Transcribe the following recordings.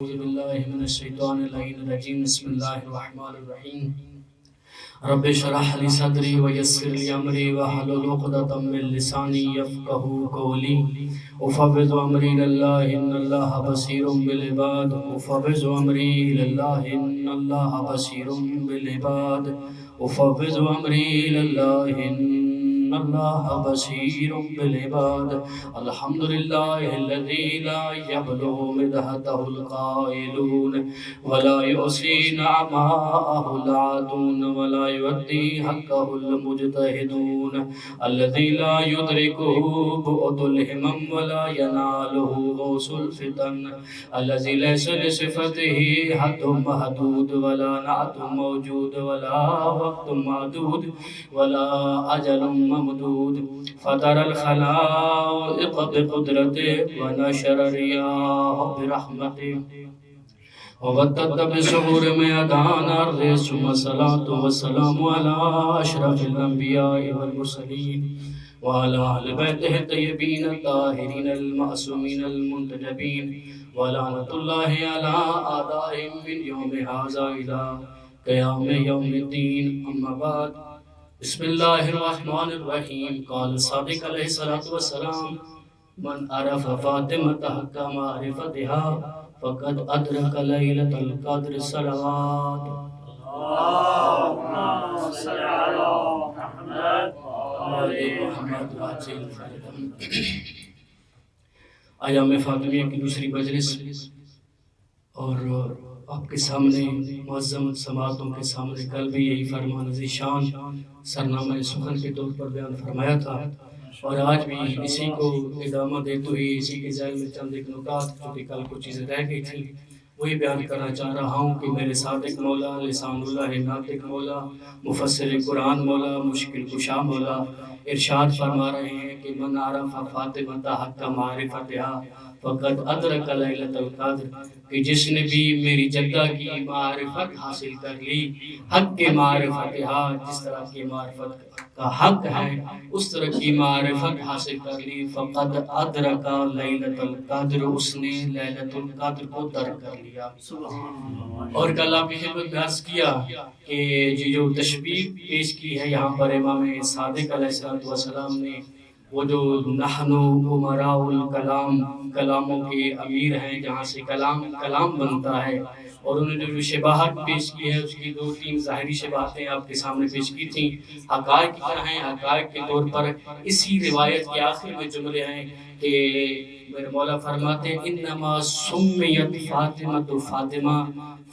أعوذ بالله من الشيطان الرجيم بسم الله الرحمن الرحيم رب اشرح لي صدري ويسر لي أمري واحلل عقدة من لساني يفقهوا قولي أفوض أمري إلى الله إن الله بصير بالعباد أفوض أمري إلى الله إن الله بصير بالعباد أفوض أمري إلى الله إن الله بصير بالعباد الحمد لله الذي لا يبلغ مدحته القائلون ولا يحصي نعماءه العادون ولا يؤدي حقه المجتهدون الذي لا يدركه بعد الهمم ولا يناله غوث الفتن الذي ليس لصفته حد محدود ولا نعت موجود ولا وقت معدود ولا أجل ممدود فطر الخلائق بقدرته ونشر الرياح برحمته وبدد بسحور ميدان الأرض ثم الصلاة والسلام على أشرف الأنبياء والمرسلين وعلى أهل بيته الطيبين الطاهرين المعصومين المنتجبين ولعنة الله على أعدائهم من يوم هذا إلى قيام يوم الدين أما بعد بسم الله الرحمن الرحيم قال الصادق عليه الصلاة والسلام من عرف فاطمة حق معرفتها فقد أدرك ليلة القدر صلوات اللهم صل على محمد وعلى محمد وسلم. ایام فاطمیہ کی دوسری مجلس اور آپ کے سامنے معظم سماعتوں کے سامنے کل بھی یہی فرمان ذیشان سرنامہ سخن کے طور پر بیان فرمایا تھا اور آج بھی اسی کو ادامہ دیتے ہوئے اسی کے ذہن میں چند ایک نکات جو کہ کل کچھ چیزیں رہ گئی تھیں وہی بیان کرنا چاہ رہا ہوں کہ میرے صادق مولا لسان اللہ ناطق مولا مفسر قرآن مولا مشکل کشا مولا ارشاد فرما رہے ہیں کہ من عرف فاطمہ حق معرفتہا فقد ادرک لیلۃ القدر کہ جس نے بھی میری جدہ کی معرفت حاصل کر لی حق کے معرفتہا جس طرح کی معرفت کا حق ہے اس طرح کی معرفت حاصل کر لی فقد ادرک لیلۃ القدر اس نے لیلۃ القدر کو درک کر لیا. اور کل آپ کی خدمت میں عرض کیا کہ جو تشبیہ پیش کی ہے یہاں پر امام صادق علیہ السلام نے وہ جو نحن امراء الکلام کلاموں کے امیر ہیں جہاں سے کلام بنتا ہے اور انہوں نے جو شباہت پیش کی ہے اس کی دو تین ظاہری شباہتیں آپ کے سامنے پیش کی تھیں. حقائق کیا ہیں؟ حقائق کے طور پر اسی روایت کے آخر میں جملے ہیں کہ میرے مولا فرماتے ہیں انما سمیت فاطمہ فاطمہ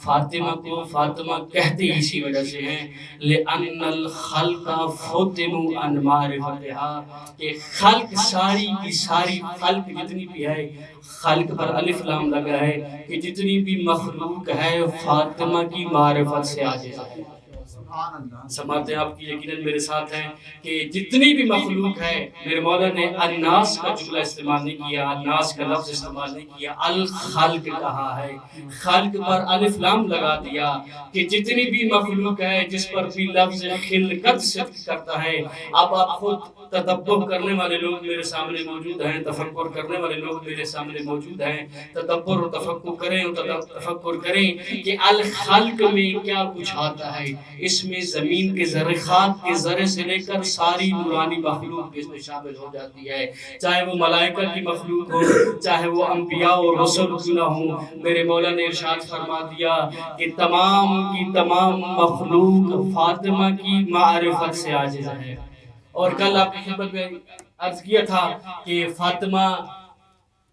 فاطمہ کو فاطمہ کہتے اسی وجہ سے ہیں لأن الخلق فتنوا عن معرفتها کہ خلق ساری کی ساری خلق جتنی بھی ہے خلق پر الف لام لگا ہے کہ جتنی بھی مخلوق ہے فاطمہ کی معرفت سے عاجز ہے. سماعتیں آپ کی یقیناً میرے ساتھ ہیں کہ جتنی بھی مخلوق ہے میرے مولا نے الناس کا جملہ استعمال نہیں کیا الناس کا لفظ استعمال نہیں کیا الخلق کہا ہے خلق پر الف لام لگا دیا کہ جتنی بھی مخلوق ہے جس پر بھی لفظ خلقت صدق کرتا ہے. اب آپ خود تدبر کرنے والے لوگ میرے سامنے موجود ہیں تفکر کرنے والے لوگ میرے سامنے موجود ہیں تدبر و تفکر کریں کہ الخلق میں کیا کچھ آتا ہے. اس میں زمین کے ذرے خاک کے ذرے سے لے کر ساری نورانی مخلوق اس میں شامل ہو جاتی ہے چاہے وہ ملائکہ کی مخلوق ہو چاہے وہ انبیاء اور رسول کیوں نہ ہوں. میرے مولا نے ارشاد فرما دیا کہ تمام کی تمام مخلوق فاطمہ کی معرفت سے عاجز ہے. اور کل آپ کی خدمت میں عرض کیا تھا کہ فاطمہ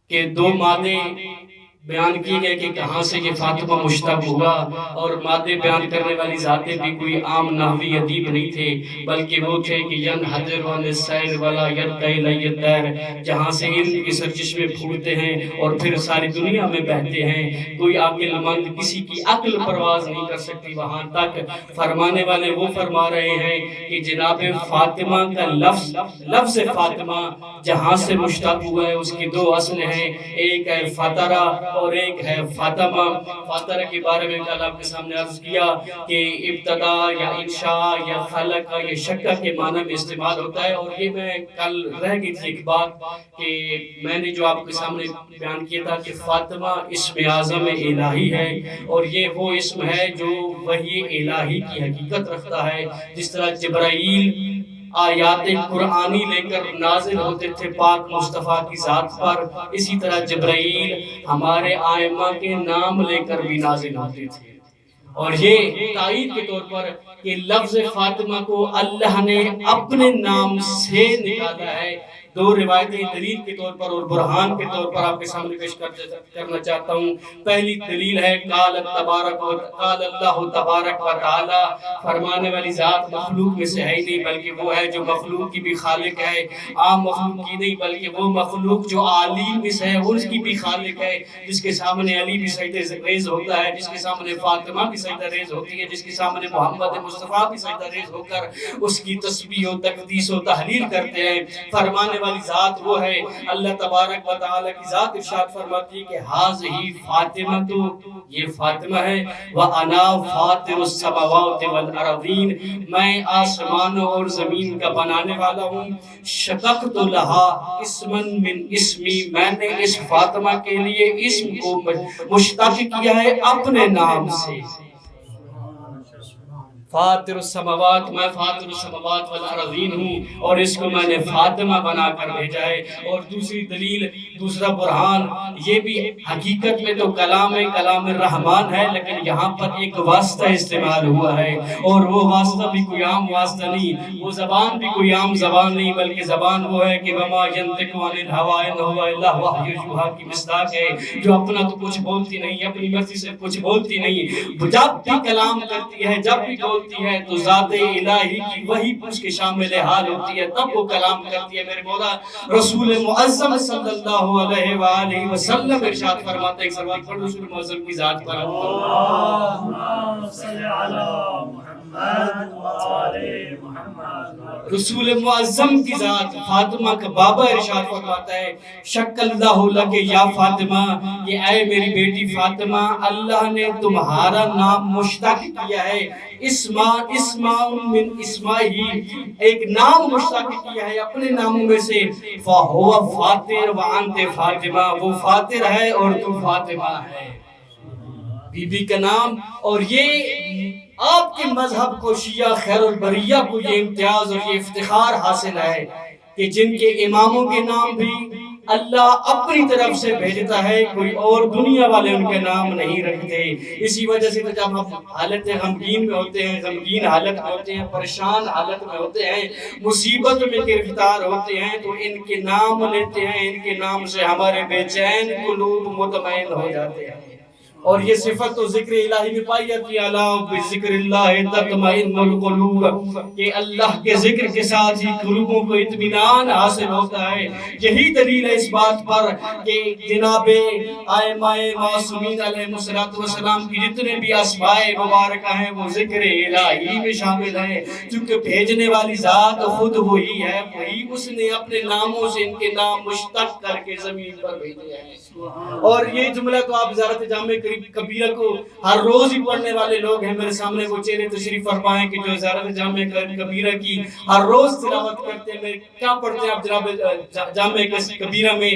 کے دو مادے بیان کیے گئے کہ کہاں سے یہ فاطمہ مشتق ہوا اور مادے بیان کرنے والی ذاتیں بھی کوئی عام نحوی ادیب نہیں تھے بلکہ وہ تھے کہ ینحدر عن السیل ولا یرتعی الی الطیر جہاں سے علم کے سرچشمے پھوٹتے ہیں اور پھر ساری دنیا میں بہتے ہیں. کوئی عاقل مند کسی کی عقل پرواز نہیں کر سکتی وہاں تک. فرمانے والے وہ فرما رہے ہیں کہ جناب فاطمہ کا لفظ فاطمہ جہاں سے مشتق ہوا ہے اس کی دو اصل ہیں. ایک ہے فطرہ اور ایک ہے فاطمہ۔ فاطرہ کے بارے میں کل آپ کے سامنے عرض کیا کہ ابتدا یا انشاء یا خلق یا شکا کے معنی میں استعمال ہوتا ہے، اور یہ میں کل رہ گئی تھی ایک بات کہ میں نے جو آپ کے سامنے بیان کیا تھا کہ فاطمہ اسم اعظم الہی ہے، اور یہ وہ اسم ہے جو وحی الہی کی حقیقت رکھتا ہے۔ جس طرح جبرائیل آیات قرآنی لے کر نازل ہوتے تھے پاک مصطفیٰ کی ذات پر، اسی طرح جبرائیل ہمارے آئمہ کے نام لے کر بھی نازل ہوتے تھے۔ اور یہ تائید کے طور پر کہ لفظ فاطمہ کو اللہ نے اپنے نام سے نکالا ہے۔ دو روایتیں دلیل کے طور پر اور برہان کے طور پر آپ کے سامنے پیش کرنا چاہتا ہوں۔ پہلی دلیل ہے قال اللہ تبارک و تعالی، فرمانے والی ذات مخلوق میں سے ہے ہی نہیں، بلکہ وہ ہے جو مخلوق کی بھی خالق ہے، عام مخلوق کی نہیں بلکہ وہ مخلوق جو عالم میں سے ہے اس کی بھی خالق ہے، جس کے سامنے علی بھی سجدہ ریز ہوتا ہے، جس کے سامنے فاطمہ بھی سجدہ ریز ہوتی ہے، جس کے سامنے محمد مصطفیٰ بھی سجدہ ریز ہو کر اس کی تسبیح و تقدیس و تحلیل کرتے ہیں۔ فرمانے والی ذات وہ ہے، اللہ تبارک و تعالی کی ذات ارشاد فرماتی ہے کہ ھذہ فاطمہ، تو یہ فاطمہ ہے، وَأَنَا فَاطِرُ السَّمَاوَاتِ وَالْأَرْضِينَ، میں آسمانوں اور زمین کا بنانے والا ہوں۔ شققت لہا اسما من اسمی، میں نے اس فاطمہ کے لیے اسم کو مشتق کیا ہے اپنے نام سے۔ فاطر السماوات، میں فاطر السماوات والارضین ہوں، اور اس کو میں نے فاطمہ بنا کر بھیجا ہے۔ اور دوسری دلیل، دوسرا برہان، یہ بھی حقیقت میں تو کلام الرحمن ہے، لیکن یہاں پر ایک واسطہ استعمال ہوا ہے، اور وہ واسطہ بھی کوئی عام واسطہ نہیں، وہ زبان بھی کوئی عام زبان نہیں، بلکہ زبان وہ ہے کہ وما ینطق عن الہوی ان هو الا وحی یوحی کی مصداق ہے، جو اپنا تو کچھ بولتی نہیں، اپنی مرضی سے کچھ بولتی نہیں، جب بھی کلام کرتی ہے، جب بھی بولتی ہے تو ذات الہی کی وہی اس کے شامل حال ہوتی ہے، تب وہ کلام کرتی ہے۔ میرے مولا رسول معظم صلی اللہ علیہ وآلہ وسلم ارشاد فرماتے ہیں، ایک سلوات پڑھ رسول معظم کی ذات پر، اللہم صلی علی محمد وآلہ محمد۔ رسول معظم کی ذات فاطمہ کا بابا ارشاد فرماتا ہے، شک اللہ لک یا فاطمہ، کہ اے میری بیٹی فاطمہ، اللہ نے تمہارا نام مشتق کیا ہے، اسما من اسمائی، ایک نام مشتق کیا ہے اپنے ناموں میں سے، فہو فاطر وانت فاطمہ، وہ فاطر ہے اور تو فاطمہ ہے، بی بی کا نام۔ اور یہ آپ کے مذہب کو، شیعہ خیر البریہ کو یہ امتیاز اور یہ افتخار حاصل ہے کہ جن کے اماموں کے نام بھی اللہ اپنی طرف سے بھیجتا ہے، کوئی اور دنیا والے ان کے نام نہیں رکھتے۔ اسی وجہ سے جب ہم حالت غمگین میں ہوتے ہیں، غمگین حالت میں ہوتے ہیں، پریشان حالت میں ہوتے ہیں، مصیبت میں گرفتار ہوتے ہیں، تو ان کے نام لیتے ہیں، ان کے نام سے ہمارے بے چین قلوب مطمئن ہو جاتے ہیں۔ اور یہ صفت تو ذکر الہی میں پائی جاتی ہے، الا بذکر اللہ تطمئن القلوب، کہ اللہ کے ذکر کے ساتھ ہی قلوبوں کو اطمینان حاصل ہوتا ہے۔ یہی دلیل ہے اس بات پر کہ جناب ائمہ معصومین علیہ السلام کی جتنے بھی اسماء مبارکہ ہیں وہ ذکر الہی میں شامل ہیں، کیونکہ بھیجنے والی ذات خود وہی ہے، وہی اس نے اپنے ناموں سے ان کے نام مشتق کر کے زمین پر بھیجے ہیں۔ اور یہ جملہ تو آپ زیارت جامع کبیرہ کو ہر روز ہی پڑھنے والے لوگ ہیں، میرے سامنے وہ چہرے تشریف فرمائیں کہ جو زیارت جامع کبیرہ کی ہر روز تلاوت کرتے ہیں۔ میں کیا پڑھتے ہیں آپ جناب جامع کبیرہ میں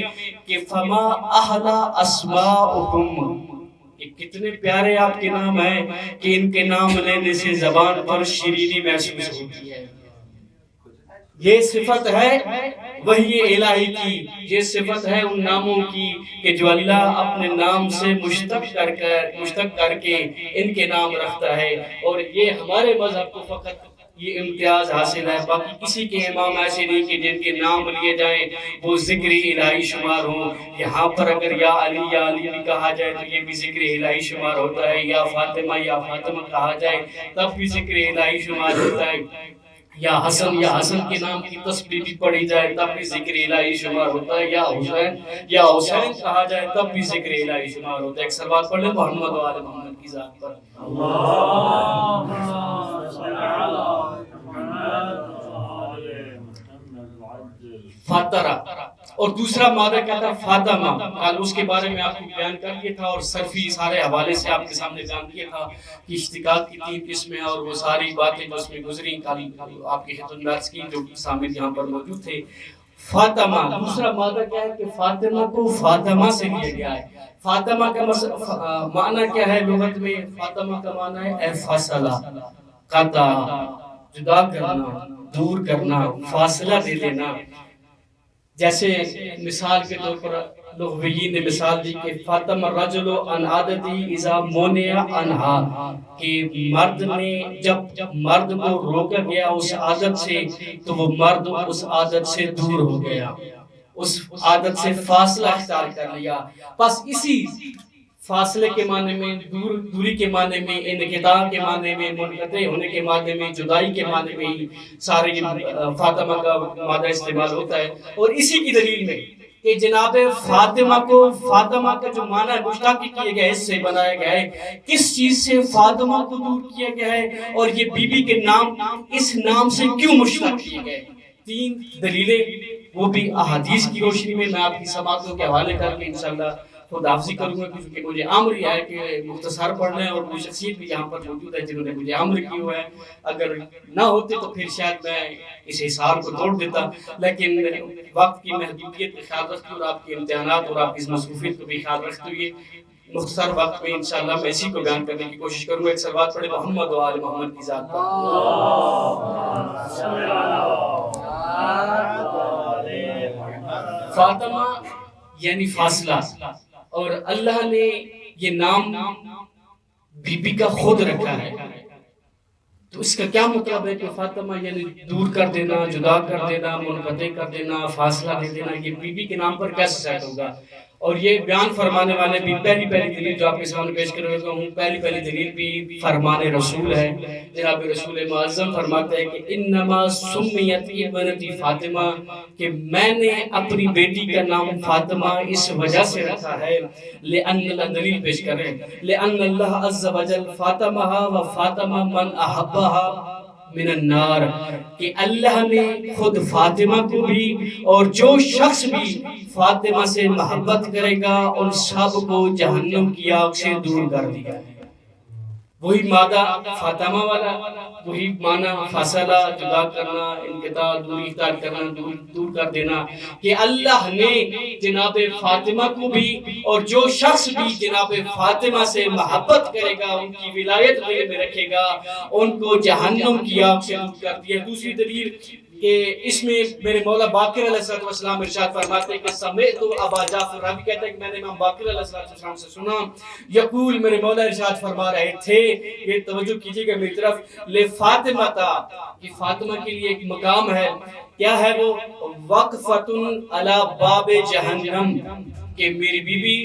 کہ فما احلا اسماءکم، یہ کتنے پیارے آپ کے نام ہیں کہ ان کے نام لینے سے زبان پر شیرینی محسوس ہوتی ہے۔ یہ صفت ہے وحی الہی کی، یہ صفت ہے ان ناموں کی کہ جو اللہ اپنے نام سے مشتق کر کے ان کے نام رکھتا ہے۔ اور یہ ہمارے مذہب کو فقط یہ امتیاز حاصل ہے، باقی کسی کے امام ایسے نہیں کہ جن کے نام لیے جائیں وہ ذکر الہی شمار ہوں۔ یہاں پر اگر یا علی بھی کہا جائے تو یہ بھی ذکر الہی شمار ہوتا ہے، یا فاطمہ کہا جائے تب بھی ذکر الہی شمار ہوتا ہے، یا حسن کے نام کی تسبیح بھی پڑھی جائے تب بھی ذکر الہی شمار ہوتا ہے، یا حسین کہا جائے تب بھی ذکر الہی شمار ہوتا ہے۔ ایک سلوات پڑھ لیں محمد و آل محمد کی ذات پر، اللہم صلی علی محمد۔ فاطرہ اور دوسرا مادہ کیا تھا؟ فاطمہ. کل اس کے بارے میں آپ کو بیان کر دیا تھا اور صرفی سارے حوالے سے آپ کے سامنے بیان کیا تھا کہ اشتقاق کی 3 قسمیں اور وہ ساری باتیں جو اس میں گزری کل آپ کی خدمت میں عرض کی جو سامنے یہاں پر موجود تھے. فاطمہ دوسرا مادہ کیا ہے کہ فاطمہ کو فاطمہ سے لیا گیا ہے. فاطمہ کا معنی کیا ہے لغت میں؟ فاطمہ کا معنی ہے اے فاصلہ، قطع، جدا کرنا، دور کرنا، فاصلہ دے دینا. جیسے مثال کے طور پر لغویین نے مثال دی کہ فاطمہ الرجل عن عادتی اذا منع عنہا، کہ مرد نے جب مرد کو روکا گیا اس عادت سے تو وہ مرد اس عادت سے دور ہو گیا، اس عادت سے فاصلہ اختیار کر لیا. بس اسی فاصلے کے معنی میں، دوری کے معنی میں، انقطاع کے معنی میں، منقطع ہونے کے معنی میں، جدائی کے معنی میں سارے فاطمہ کا مادہ استعمال ہوتا ہے. اور اسی کی دلیل میں کہ جناب فاطمہ کو، فاطمہ کا جو معنی مشتق کیا گیا ہے، اس سے بنایا گیا ہے. کس چیز سے فاطمہ کو دور کیا گیا ہے اور یہ بی بی کے نام اس نام سے کیوں مشتق کیے گئے؟ 3 دلیلیں، وہ بھی احادیث کی روشنی میں میں آپ کی سماعتوں کے حوالے کر کے انشاءاللہ خود حافظی کروں گا، کیونکہ مجھے امر یہ ہے کہ مختصر پڑھنا ہے اور کوئی شخصیت بھی یہاں پر موجود ہے جنہوں نے مجھے امر کیا ہوا ہے. اگر نہ ہوتے تو پھر شاید میں اس حصار کو توڑ دیتا، لیکن وقت کی محدودیت کا خیال رکھتے اور آپ کے امتحانات اور آپ کی مصروفیت کو بھی خیال رکھتے ہوئے مختصر وقت میں انشاءاللہ میں اسی کو بیان کرنے کی کوشش کروں گا. ایک صلوات پڑھے محمد و آل محمد کی ذات پر. فاطمہ یعنی فاصلہ، اور اللہ نے یہ نام بی بی کا خود رکھا ہے. تو اس کا کیا مطلب ہے کہ فاطمہ یعنی دور کر دینا، جدا کر دینا، منقطع کر دینا، فاصلہ دے دینا. یہ بی بی کے نام پر کیسے سیٹ ہوگا؟ اور یہ بیان فرمانے والے بھی پہلی دلیل جو آپ کے سامنے پیش کر رہا ہوں، پہلی دلیل بھی فرمان رسول ہے. جناب رسول معظم فرماتے ہیں کہ انما سمیت ابنتی فاطمہ، کہ میں نے اپنی بیٹی کا نام فاطمہ اس وجہ سے رکھا ہے، لأن دلیل پیش کریں، لأن اللہ عز وجل فاطمہ و فاطمہ من احبها من النار، کہ اللہ نے خود فاطمہ کو بھی اور جو شخص بھی فاطمہ سے محبت کرے گا ان سب کو جہنم کی آگ سے دور کر دیا ہے. وہی مادہ فاطمہ والا، وہی معنی فاصلہ، جدا کرنا، انقطاع، دوری اختیار کرنا، دور کر دینا، کہ اللہ نے جناب فاطمہ کو بھی اور جو شخص بھی جناب فاطمہ سے محبت کرے گا، ان کی ولایت دل میں رکھے گا، ان کو جہنم کی آگ سے دور کر دیا. دوسری دلیل کہ اس میں میرے مولا باقر علیہ السلام ارشاد فرماتے ہیں کہ سمیت ابا جعفر، راوی کہتا ہے کہ میں نے امام باقر علیہ السلام سے سنا، یقول میرے مولا ارشاد فرما رہے تھے، یہ توجہ کیجئے گا میری طرف، لفاطمہ تا، کہ فاطمہ کے لیے ایک مقام ہے. کیا ہے وہ؟ وقفۃ علی باب جہنم، کہ میری بی بی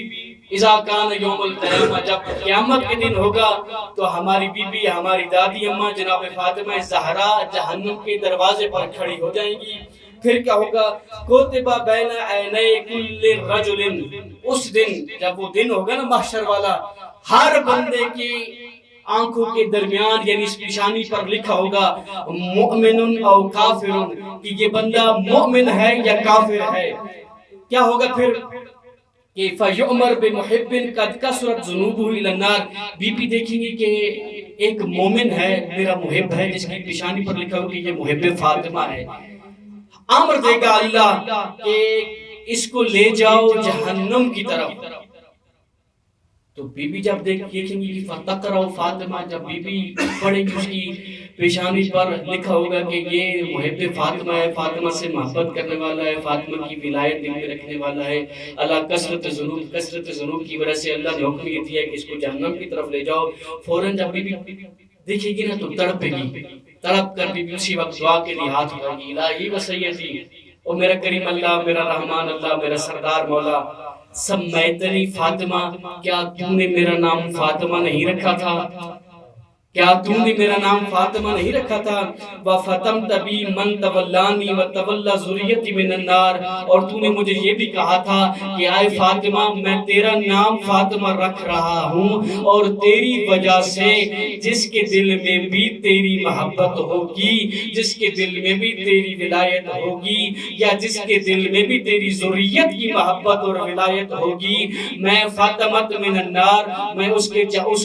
اذا کان یوم القیامہ، جب قیامت کے دن ہوگا تو ہماری بی بی، ہماری دادی اماں جناب فاطمہ زہرا جہنم کے دروازے پر کھڑی ہو جائیں گی. پھر کیا ہوگا؟ کوتبہ بین عینی کل رجل، اس دن جب وہ دن ہوگا نا محشر والا، ہر بندے کی آنکھوں کے درمیان یعنی اس پیشانی پر لکھا ہوگا مؤمن او کافر، کہ یہ بندہ مؤمن ہے یا کافر ہے. کیا ہوگا پھر؟ کہ فَيُعْمَرْ بِمُحِبٍ قَدْ كَثُرَتْ ذُنُوبُهُ إِلَى النَّارِ، بی بی دیکھیں گی کہ ایک مومن ہے، میرا محب ہے، جس کی پیشانی پر لکھا ہو کہ یہ محب فاطمہ ہے. امر دے گا اللہ کہ اس کو لے جاؤ جہنم کی طرف. تو بی بی جب دیکھیں گی کہ فَتَقْرَوْ فاطمہ، جب بی بی پڑھیں گی اس کی پیشانی پر لکھا ہوگا کہ یہ محب فاطمہ ہے، فاطمہ سے محبت کرنے والا ہے، فاطمہ کی ولایت دل میں رکھنے والا ہے. اللہ کثرت ذنوب کی وجہ سے اللہ نے حکم یہ دیا کہ اس کو جہنم کی طرف لے جاؤ. فوراً جب بی بی دیکھے گی نا تو تڑپے گی، تڑپ کر بی بی اسی وقت دعا کے لیے ہاتھ اٹھائے گی، الہی و سیدی، او میرا کریم اللہ، میرا رحمان اللہ، میرا سردار مولا، سمیتنی فاطمہ، کیا تو نے میرا نام فاطمہ نہیں رکھا تھا؟ کیا تو نے میرا نام فاطمہ نہیں رکھا تھا؟ وَفَتَمْتَ بِي مَنْ تَوَلَّانِي وَتَوَلَّى ذُرِّيَّتِي مِنَ النَّارِ، اور تو نے مجھے یہ بھی کہا تھا کہ آئے فاطمہ میں تیرا نام فاطمہ رکھ رہا ہوں، اور تیری وجہ سے جس کے دل میں بھی تیری محبت ہوگی، جس کے دل میں بھی تیری ولایت ہوگی، یا جس کے دل میں بھی تیری ذریت کی محبت اور ولایت ہوگی، میں فاطمہ من النار، میں اس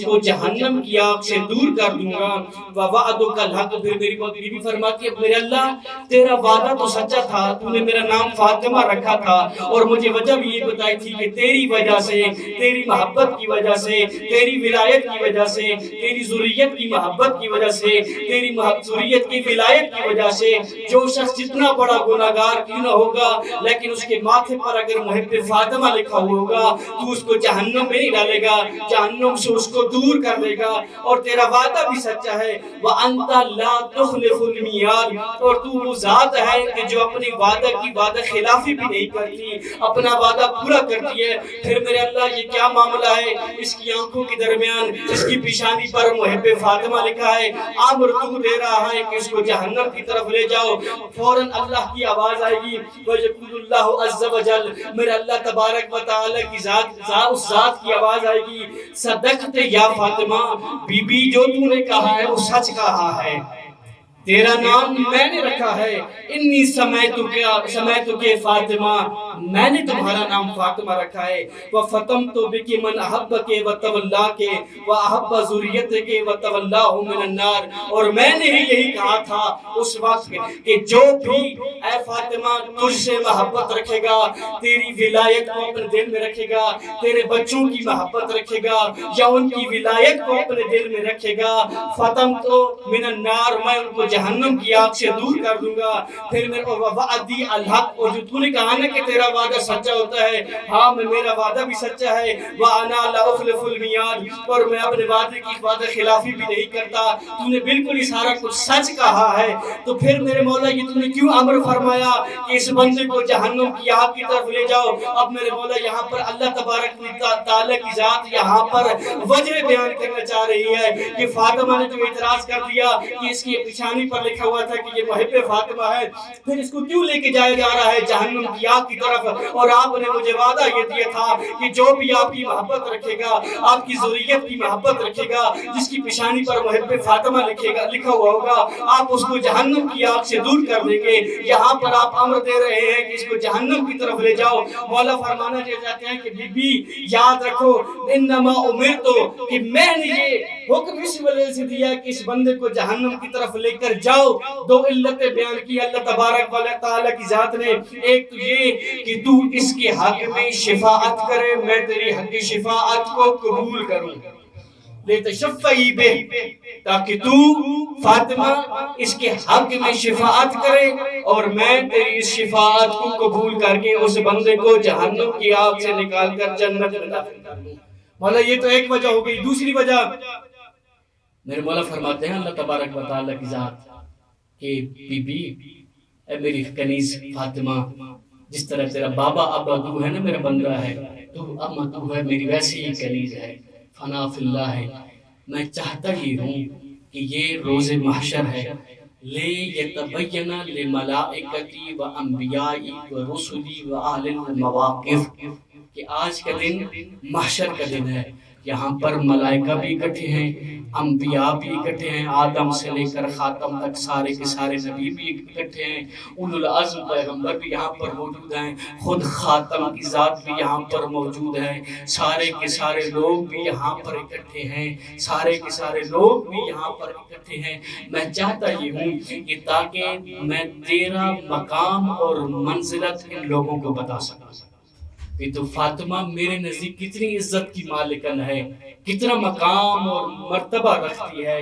کو جہنم کی آگ سے دور کر دوں گا۔ وَوَعْدُكَ الْحَقُّ، پھر میری بی بی فرماتی ہے میرے اللہ تیرا وعدہ تو سچا تھا، تو نے میرا نام فاطمہ رکھا تھا، اور مجھے وجہ بھی یہ بتائی تھی کہ تیری وجہ سے، تیری محبت کی وجہ سے، تیری ولایت کی وجہ سے، تیری ذریت کی محبت کی وجہ سے، تیری ذریت کی ولایت کی وجہ سے، جو شخص جتنا بڑا گناہگار کیوں نہ ہوگا لیکن اس کے ماتھے پر اگر محب فاطمہ لکھا ہوا ہوگا تو اس کو جہنم میں نہیں ڈالے گا، جہنم سے اس کو دور کر دے گا۔ اور تیرا وعدہ بھی سچا ہے، وَأَنْتَ لَا تُخْلِفُ الْمِيعَادَ، اور تو وہ ذات ہے کہ جو اپنی وعدہ کی وعدہ خلافی بھی نہیں کرتی، اپنا وعدہ پورا کرتی ہے۔ پھر میرے اللہ یہ کیا معاملہ ہے؟ اس کی آنکھوں کے درمیان، اس کی پیشانی پر محب فاطمہ لکھا ہے، امر تو دے رہا ہے کہ اس کو جہنم کی طرف لے جاؤ۔ فوراً اللہ کی آواز آئے گی، وَيَقُولُ اللَّهُ عَزَّ وَجَلَّ، میرے اللہ تبارک و تعالی کی اس ذات کی آواز آئے گی، صدقت یا فاطمہ، بی بی جو تو نے کہا ہے وہ سچ کہا ہے، تیرا نام میں نے رکھا ہے، انی سمیتک فاطمہ، میں نے تمہارا نام فاطمہ رکھا ہے۔ وَفَتَمْتُ بِكِ مَنْ أَحَبَّكِ وَتَوَلَّاكِ وَأَحَبَّ ذُرِّيَّتَكِ وَتَوَلَّاهُ مِنَ النَّارِ، اور میں نے ہی یہی کہا تھا اس وقت کہ جو بھی اے فاطمہ تجھ سے محبت رکھے گا، تیری ولایت کو اپنے دل میں رکھے گا، تیرے بچوں کی محبت رکھے گا یا ان کی ولایت کو اپنے دل میں رکھے گا، فَتَمْتُ مِنَ النَّارِ، میں ان کو جہنم کی آگ سے دور کر دوں گا۔ پھر میرے وعدی الحق، اور جو تو نے کہا نا کہ تیرا وعدہ سچا ہوتا ہے، ہاں میرا وعدہ بھی سچا ہے، وَأَنَا لَا أُخْلِفُ الْمِيعَادَ، اور میں اپنے وعدے کی وعدہ خلافی بھی نہیں کرتا، تو نے بالکل ہی سارا کچھ سچ کہا ہے۔ تو پھر میرے مولا یہ تو نے کیوں امر فرمایا کہ اس بندے کو جہنم کی آگ کی طرف لے جاؤ؟ اب میرے مولا یہاں پر اللہ تبارک و تعالی کی ذات یہاں پر وجہ بیان کرنا چاہ رہی ہے کہ فاطمہ نے جو اعتراض کر دیا کہ اس کی پیشانی پر لکھا ہوا تھا کہ یہ محب فاطمہ ہے، پھر اس کو کیوں لے کے جایا جا رہا ہے جہنم کی آگ کی طرف؟ اور آپ نے مجھے وعدہ یہ دیا تھا کہ جو بھی آپ کی محبت رکھے گا، آپ کی ذریت کی محبت رکھے گا، جس کی پیشانی پر محب فاطمہ لکھا ہوا ہوگا، آپ اس کو جہنم کی آگ سے دور کر دیں گے۔ یہاں پر آپ امر دے رہے ہیں کہ اس کو جہنم کی طرف لے جاؤ۔ مولا فرمانا چاہتے ہیں کہ بی بی یاد رکھو، انما امرتو، کہ میں نے یہ حکم اس وجہ سے دیا کہ اس بندے کو جہنم کی طرف لے کر جاؤ۔ دو علتیں بیان کی اللہ تبارک و تعالی کی ذات نے، ایک تو یہ کہ تو اس کے حق میں شفاعت کرے، میں تیری حق کی شفاعت کو قبول کروں، لِتَشَفَّعِي بِهِ، تاکہ تو فاطمہ اس کے حق میں شفاعت کرے اور میں تیری اس شفاعت کو قبول کر کے اس بندے کو جہنم کی آگ سے نکال کر جنت میں داخل کر دوں۔ مولا یہ تو ایک وجہ ہو گئی۔ دوسری وجہ میرے مولا فرماتے ہیں اللہ تبارک و تعالی کی ذات کہ بی بی اے میری کنیز فاطمہ، جس طرح تیرا بابا ابا تو ہے نا میرا بندہ ہے، تو اما تو ہے میری ویسی ہی کنیز ہے، فنا فی اللہ ہے۔ میں چاہتا ہی ہوں کہ یہ روز محشر ہے، لے یتبین لملائکتی و انبیائی و رسلی و اہل المواقف، کہ آج کا دن محشر کا دن ہے، یہاں پر ملائکہ بھی اکٹھے ہیں، انبیاء بھی اکٹھے ہیں، آدم سے لے کر خاتم تک سارے کے سارے نبی بھی اکٹھے ہیں، اولو العزم پیغمبر بھی یہاں پر موجود ہیں، خود خاتم کی ذات بھی یہاں پر موجود ہے، سارے کے سارے لوگ بھی یہاں پر اکٹھے ہیں، سارے کے سارے لوگ بھی یہاں پر اکٹھے ہیں۔ میں چاہتا یہ ہوں کہ تاکہ میں تیرا مقام اور منزلت ان لوگوں کو بتا سکوں کہ تو فاطمہ میرے نزدیک کتنی عزت کی مالکن ہے، کتنا مقام اور مرتبہ رکھتی ہے۔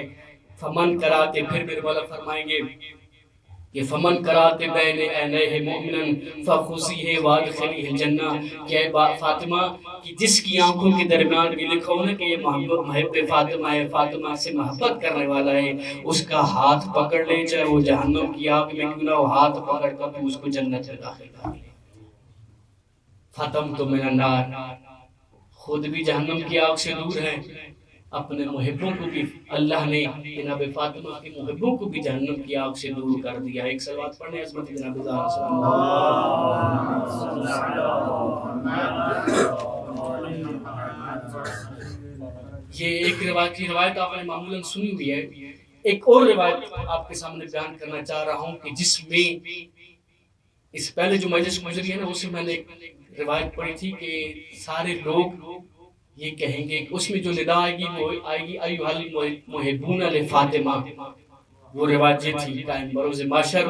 فمن کراتے، پھر میرے مولا فرمائیں گے کہ فمن کراتے بین عینیہ مؤمنن فخذیہ وادخلیہ الجنہ، کہ اے فاطمہ کہ جس کی آنکھوں کے درمیان بھی لکھا ہو نا کہ یہ محب فاطمہ ہے، فاطمہ سے محبت کرنے والا ہے، اس کا ہاتھ پکڑ لے، چاہے وہ جہنم کی آگ میں کیوں نہ ہو، ہاتھ پکڑ کر تو اس کو جنت میں داخل کر لے۔ فَتَمْتُ مِنَ النَّارِ، خود بھی جہنم کی آگ سے دور ہے، اپنے محبوں کو بھی اللہ نے جناب فاطمہ کے محبوں کو بھی جہنم کی آگ سے دور کر دیا. ایک صلوات پڑھیں عظمت جناب زہرا صلی یہ ایک روایت آپ نے معمولاً سنی ہوئی ہے. ایک اور روایت آپ کے سامنے بیان کرنا چاہ رہا ہوں کہ جس میں اس پہلے جو مجلس گزری ہے نا اس میں میں نے ایک روایت پڑھی تھی کہ سارے لوگ یہ کہیں گے، اس میں جو ندا آئے گی وہ آئے گی ایھا المحبون لفاطمہ. وہ روایت یہ تھی قائم بروز محشر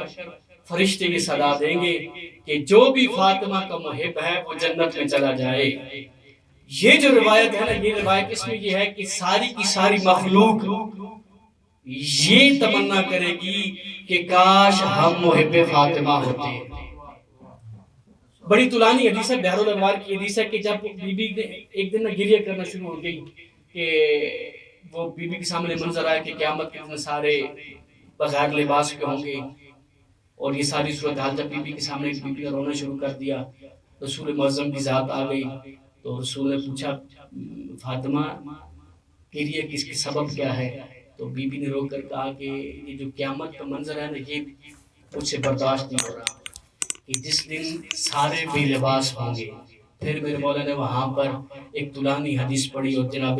فرشتے یہ صدا دیں گے کہ جو بھی فاطمہ کا محب ہے وہ جنت میں چلا جائے. یہ جو روایت ہے نا یہ روایت اس میں یہ ہے کہ ساری کی ساری مخلوق یہ تمنا کرے گی کہ کاش ہم محب فاطمہ ہوتے. بڑی طولانی حدیث ہے، بحر الانوار کی حدیث ہے کہ جب بی بی نے ایک دن گریہ کرنا شروع ہو گئی کہ وہ بی بی کے سامنے منظر آیا کہ قیامت کے دن سارے بغیر لباس کے ہوں گے. اور یہ ساری صورتحال جب بی بی کے سامنے بی بی نے رونا شروع کر دیا. رسول معظم کی ذات آ گئی تو رسول نے پوچھا فاطمہ گریہ کس کے سبب کیا ہے؟ تو بی بی نے رو کر کہا کہ یہ جو قیامت کا منظر ہے نا یہ مجھ سے برداشت نہیں ہو رہا کہ جس دن سارے بے لباس ہوں گے. پھر میرے مولا نے وہاں پر ایک طولانی حدیث پڑھی اور جناب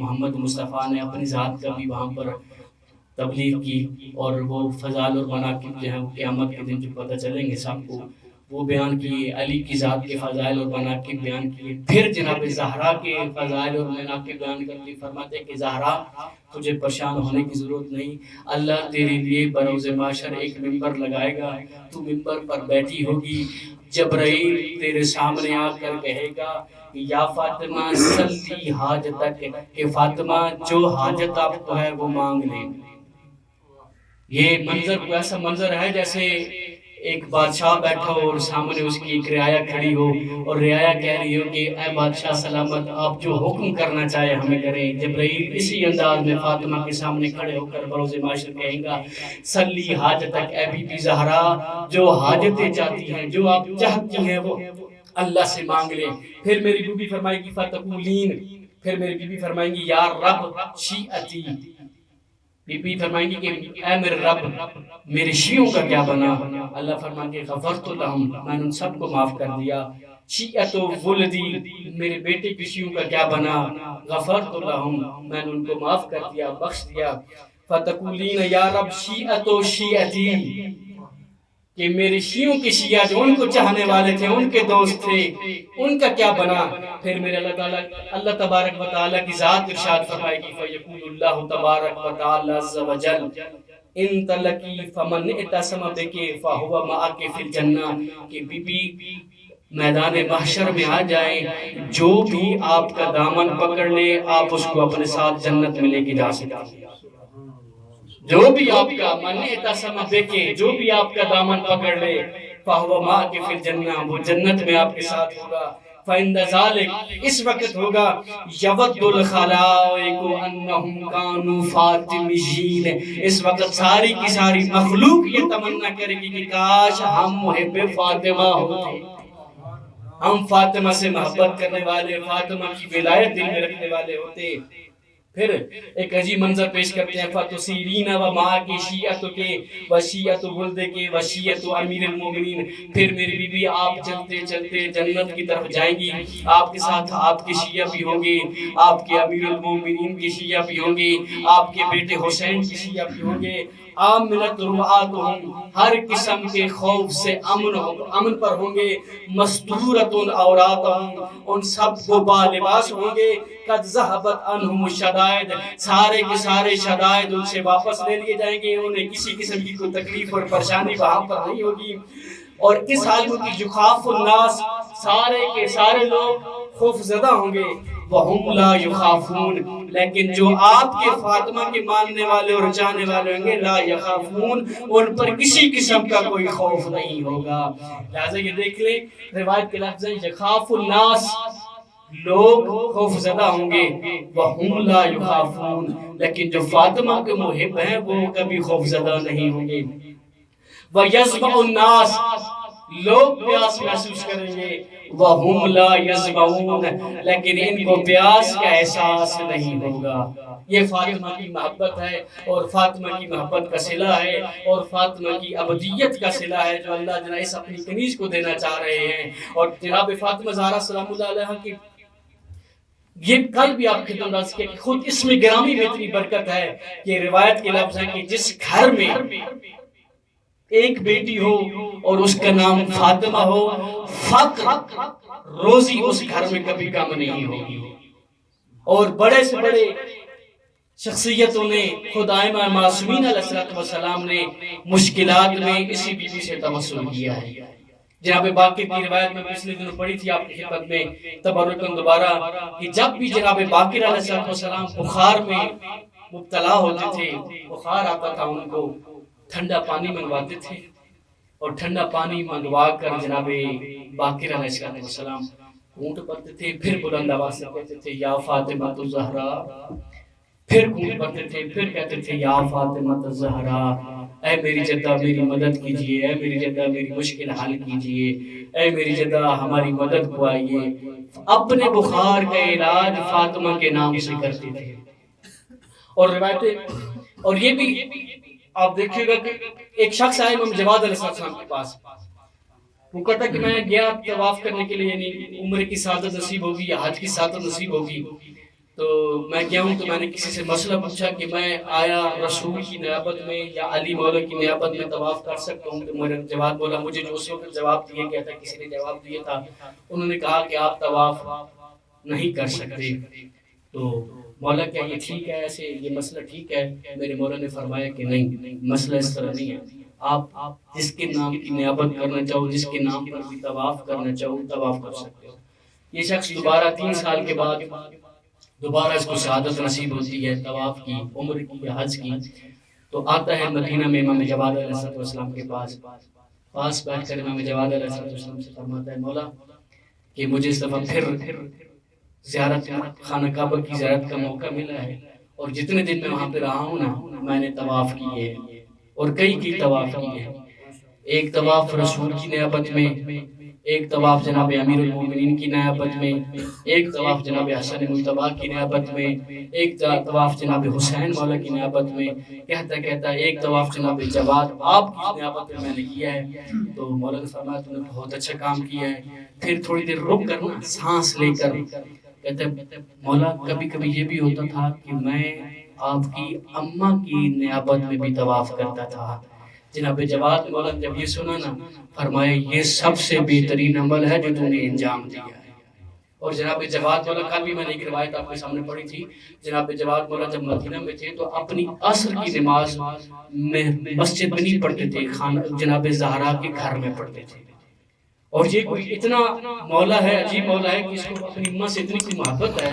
محمد مصطفیٰ نے اپنی ذات کا بھی وہاں پر تبلیغ کی اور وہ فضائل اور مناقب جو ہیں قیامت کے دن جو پتہ چلیں گے سب کو وہ بیان کیے. علی کی ذات کے فضائل اور مناقب بیان کیے. پھر جناب زہرا کے فضائل اور مناقب بیان کرتے فرماتے کہ زہرا تجھے پریشان ہونے کی ضرورت نہیں، اللہ تیرے لیے بروز محشر ایک ممبر لگائے گا، تو ممبر پر بیٹھی ہوگی، جبرائیل تیرے سامنے آ کر کہے گا یا فاطمہ سلی حاجتک، کہ فاطمہ جو حاجت آپ کو ہے وہ مانگ لیں. یہ منظر کو ایسا منظر ہے جیسے ایک بادشاہ بیٹھا ہو اور سامنے اس کی ایک رعایا کھڑی ہو اور رعایا کہہ رہی ہو کہ اے بادشاہ سلامت آپ جو حکم کرنا چاہے ہمیں کریں. جبرائیل اسی انداز میں فاطمہ کے سامنے کھڑے ہو کر بروز محشر کہیں گا سلی حاجتک، اے بی بی زہرا جو حاجتیں چاہتی ہیں جو آپ چاہتی ہیں وہ اللہ سے مانگ لیں. پھر میری بی بی فرمائے گی فتقولین، پھر میری بی بی فرمائیں گی یا رب شیعتی، بی بی فرمائیں گی کہ اے میرے رب میرے شیعوں کا کیا بنا؟ اللہ فرمائیں گے غفرت لہم، میں نے ان سب کو معاف کر دیا. شیعت ولدی، میرے بیٹے کی شیعوں کا کیا بنا؟ غفرت لہم، میں نے ان کو معاف کر دیا، بخش دیا. فتقولین یا رب شیعت و شیعتی، کہ میرے شیعوں کے شیعہ جو ان کو چاہنے والے تھے ان کے دوست تھے ان کا کیا بنا؟ پھر میرے اللہ تبارک و تعالیٰ کی ذات ارشاد فرمائے گی فیقول اللہ تبارک و تعالی عز و جل ان تلکی فمن اعتصم بک فہو معک فی الجنہ، کہ بی بی میدان محشر میں آ جائیں جو بھی آپ کا دامن پکڑ لے آپ اس کو اپنے ساتھ جنت میں لے کے جا سکتے ہیں. جو بھی آپ کا من اعتصم بک، جو بھی آپ کا دامن پکڑ لے فہو معک فی الجنہ، وہ جنت میں آپ کے ساتھ ہوگا. فَإِنَّ ذَلِكَ، اس وقت ہوگا یَوَدُّ الْخَلَائِقُ أَنَّهُمْ كَانُوا فَاطِمِيِّينَ، اس وقت ساری کی ساری مخلوق یہ تمنا کرے گی کہ کاش ہم محب فاطمہ ہوتے، ہم فاطمہ سے محبت کرنے والے، فاطمہ کی ولایت دل میں رکھنے والے ہوتے. پھر ایک عجیب منظر پیش کرتے ہیں فَتُسِيرِينَ وَمَعَكِ شِيعَتُكِ وَشِيعَتُ وُلْدِكِ وَشِيعَتُ أَمِيرِ الْمُؤْمِنِينَ، پھر میری بی بی آپ چلتے چلتے جنت کی طرف جائیں گی، آپ کے ساتھ آپ کے شیعہ بھی ہوں گے، آپ کے امیر المومنین کے شیعہ بھی ہوں گے، آپ کے بیٹے حسین کے شیعہ بھی ہوں گے. آمنت رعاتہم، ہر قسم کے خوف سے امن پر ہوں گے. مستورۃ عوراتہم، ان سب کو بالباس ہوں گے. قد ذہبت عنہم الشدائد، سارے کے سارے شدائد ان سے واپس لے لیے جائیں گے، انہیں کسی قسم کی کوئی تکلیف اور پریشانی وہاں پر نہیں ہوگی. اور اس حال میں کہ یخاف الناس، سارے کے سارے لوگ خوف زدہ ہوں گے. وَهُمْ لَا يُخَافُونَ، لیکن جو آپ کے فاطمہ کے ماننے والے اور چاہنے والے ہوں گے لا یخافون، ان پر کسی قسم کا کوئی خوف نہیں ہوگا. لہذا یہ دیکھ لیں روایت کے لفظ ہیں یخاف الناس، لوگ خوف زدہ ہوں گے. وَهُمْ لَا يُخَافُونَ، لیکن جو فاطمہ کے محب ہیں وہ کبھی خوف زدہ نہیں ہوں گے. وَيَزْمَعُ النَّاسِ، لوگ پیاس محسوس کریں گے وَهُمْ لَا يَظْمَؤُونَ، لیکن ان کو پیاس کا احساس نہیں ہوگا۔ یہ فاطمہ کی محبت ہے، اور فاطمہ کی محبت کا صلہ ہے، اور فاطمہ کی ابدیت کا صلہ ہے جو اللہ جناب اس اپنی کنیز کو دینا چاہ رہے ہیں۔ اور جناب فاطمہ زہرا سلام اللہ علیہ کی یہ کل بھی آپ خدمت راز کیا کہ خود اس میں گرامی میں اتنی برکت ہے کہ روایت کے لفظ ہے کہ جس گھر میں ایک بیٹی ہو اور اس کا نام فاطمہ ہو، فقر روزی اس گھر میں کبھی کم نہیں ہوگی۔ اور بڑے سے بڑے شخصیتوں نے، خود آئمہ معصومین علیہ السلام نے مشکلات میں اسی بیوی سے توسل کیا ہے۔ جناب باقر کی روایت میں پچھلے دنوں پڑھی تھی آپ کی خدمت میں تبرکن دوبارہ، کہ جب بھی جناب باقر علیہ السلام بخار میں مبتلا ہوتے تھے، بخار آتا تھا ان کو، ٹھنڈا پانی منگواتے تھے، اور ٹھنڈا پانی منگوا کر جناب باقر علیہ السلام گھونٹ پڑتے تھے، پھر بلند آواز سے کہتے تھے یا فاطمہ الزہرا، پھر گھونٹ پڑتے تھے، پھر کہتے تھے یا فاطمہ الزہرا، اے میری جدہ میری مدد کیجئے، اے میری جدہ میری مشکل حل کیجئے، اے میری جدہ ہماری مدد کو آئیے۔ اپنے بخار کا علاج فاطمہ کے نام سے کرتے تھے۔ اور روایتیں، اور یہ بھی آپ دیکھیے گا کہ ایک شخص آئے امام جواد علیہ السلام کے پاس، وہ کہتا کہ میں گیا طواف کرنے کے لیے، یعنی عمرے کی سعادت نصیب ہوگی یا حج کی سعادت نصیب ہوگی، تو میں گیا ہوں تو میں نے کسی سے مسئلہ پوچھا کہ میں آیا رسول کی نیابت میں یا علی مولا کی نیابت میں طواف کر سکتا ہوں؟ تو میرے جواد بولا، مجھے جو اس وقت جواب دیا گیا تھا، کسی نے جواب دیا تھا، انہوں نے کہا کہ آپ طواف نہیں کر سکتے۔ تو مولا کیا یہ ٹھیک ہے، ایسے یہ مسئلہ ٹھیک ہے؟ میرے مولا نے فرمایا کہ نہیں، مسئلہ اس طرح نہیں ہے، آپ جس کے نام کی نیابت کرنا چاہو، جس کے نام پر بھی طواف کرنا چاہو، طواف کر سکتے ہو۔ یہ شخص دوبارہ 3 سال کے بعد دوبارہ اس کو سعادت نصیب ہوتی ہے طواف کی، عمر کی یا حج کی، تو آتا ہے مدینہ میں امام جواد علیہ السلام کے پاس بیٹھ کر امام جواد علیہ السلام سے فرماتا ہے مولا کہ مجھے اس دفعہ پھر زیارت خانہ کعبہ کی زیارت کا موقع ملا ہے، اور جتنے دن میں وہاں پہ رہا ہوں نا، میں نے طواف کیے ہیں، اور کئی طواف کیے ہیں۔ ایک طواف رسول کی نیابت میں، ایک طواف جناب امیر المومنین کی نیابت میں، ایک طواف جناب حسن مجتبیٰ کی نیابت میں، ایک طواف جناب حسین مولا کی نیابت میں، کہتا ایک طواف جناب جواد آپ کی نیابت میں نے کیا ہے۔ تو مولا نے فرمایا تم نے بہت اچھا کام کیا ہے۔ پھر تھوڑی دیر رک کر نا، سانس لے کر کہتے مولا کبھی کبھی یہ بھی ہوتا تھا کہ میں آپ کی اماں کی نیابت میں بھی طواف کرتا تھا۔ جناب جواد مولا جب یہ سنا نا، فرمایا یہ سب سے بہترین عمل ہے جو تم نے انجام دیا ہے۔ اور جناب جواد مولا، کل بھی میں نے ایک روایت آپ کے سامنے پڑھی تھی، جناب جواد مولا جب مدینہ میں تھے تو اپنی عصر کی نماز میں مسجد میں نہیں پڑھتے تھے، جناب زہرا کے گھر میں پڑھتے تھے۔ اور یہ کوئی اتنا مولا ہے، عجیب مولا ہے کہ اس کو اپنی اماں سے اتنی کوئی محبت ہے